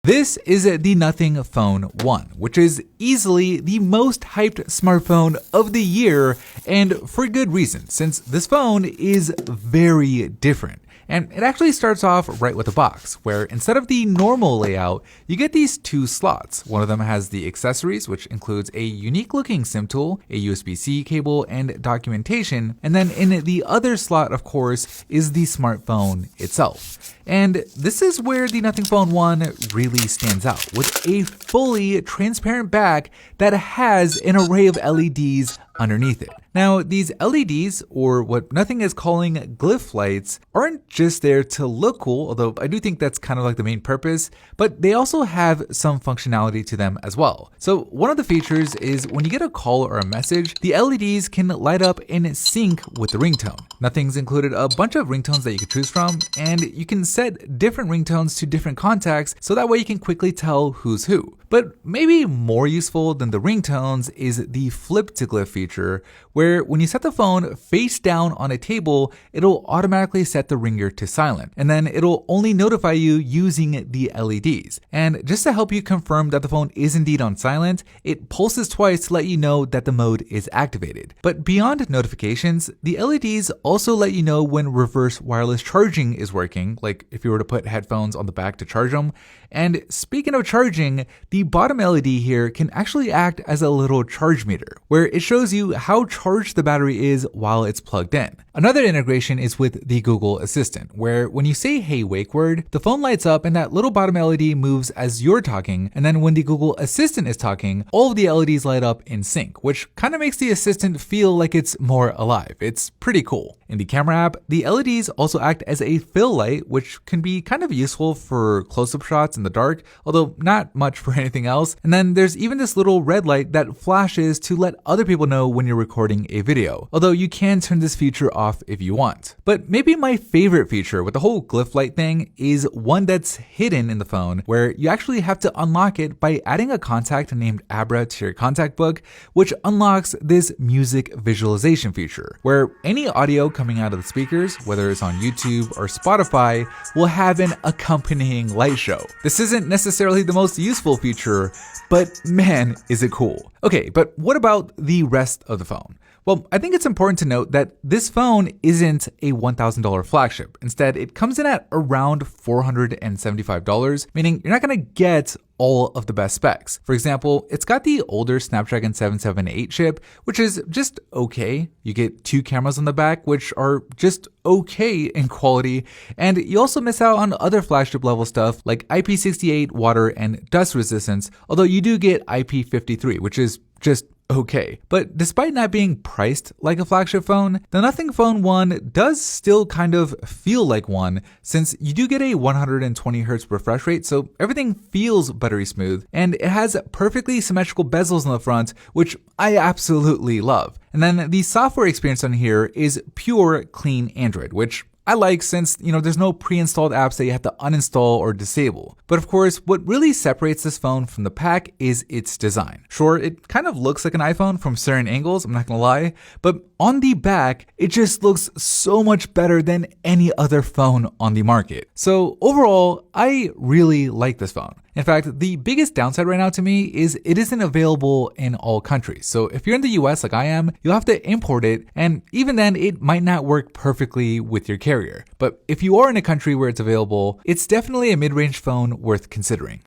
This is the Nothing Phone 1, which is easily the most hyped smartphone of the year, and for good reason, since this phone is very different. And it actually starts off right with a box, where instead of the normal layout, you get these two slots. One of them has the accessories, which includes a unique looking SIM tool, a USB-C cable, and documentation. And then in the other slot, of course, is the smartphone itself. And this is where the Nothing Phone 1 really stands out, with a fully transparent back that has an array of LEDs underneath it. Now, these LEDs, or what Nothing is calling glyph lights, aren't just there to look cool, although I do think that's kind of like the main purpose, but they also have some functionality to them as well. So one of the features is when you get a call or a message, the LEDs can light up in sync with the ringtone. Nothing's included a bunch of ringtones that you can choose from, and you can set different ringtones to different contacts, so that way you can quickly tell who's who. But maybe more useful than the ringtones is the flip to glyph feature, where when you set the phone face down on a table, it'll automatically set the ringer to silent, and then it'll only notify you using the LEDs. And just to help you confirm that the phone is indeed on silent, it pulses twice to let you know that the mode is activated. But beyond notifications, the LEDs also let you know when reverse wireless charging is working, like if you were to put headphones on the back to charge them. And speaking of charging, the bottom LED here can actually act as a little charge meter, where it shows you how charged the battery is while it's plugged in. Another integration is with the Google Assistant, where when you say "Hey wake word," the phone lights up and that little bottom LED moves as you're talking, and then when the Google Assistant is talking, all of the LEDs light up in sync, which kind of makes the assistant feel like it's more alive. It's pretty cool. In the camera app, the LEDs also act as a fill light, which can be kind of useful for close-up shots in the dark, although not much for anything else. And then there's even this little red light that flashes to let other people know when you're recording a video, although you can turn this feature off if you want. But maybe my favorite feature with the whole glyph light thing is one that's hidden in the phone, where you actually have to unlock it by adding a contact named Abra to your contact book, which unlocks this music visualization feature, where any audio coming out of the speakers, whether it's on YouTube or Spotify, will have an accompanying light show. This isn't necessarily the most useful feature, but man, is it cool. Okay, but what about the rest of the phone? Well, I think it's important to note that this phone isn't a $1,000 flagship. Instead, it comes in at around $475, meaning you're not going to get all of the best specs. For example, it's got the older Snapdragon 778 chip, which is just okay. You get two cameras on the back, which are just okay in quality. And you also miss out on other flagship level stuff like IP68 water and dust resistance, although you do get IP53, which is just okay. But despite not being priced like a flagship phone, the Nothing Phone 1 does still kind of feel like one, since you do get a 120Hz refresh rate, so everything feels buttery smooth, and it has perfectly symmetrical bezels on the front, which I absolutely love. And then the software experience on here is pure clean Android, which I like since, there's no pre-installed apps that you have to uninstall or disable. But of course, what really separates this phone from the pack is its design. Sure, it kind of looks like an iPhone from certain angles, I'm not gonna lie, but on the back, it just looks so much better than any other phone on the market. So overall, I really like this phone. In fact, the biggest downside right now to me is it isn't available in all countries. So if you're in the US like I am, you'll have to import it, and even then it might not work perfectly with your carrier. But if you are in a country where it's available, it's definitely a mid-range phone worth considering.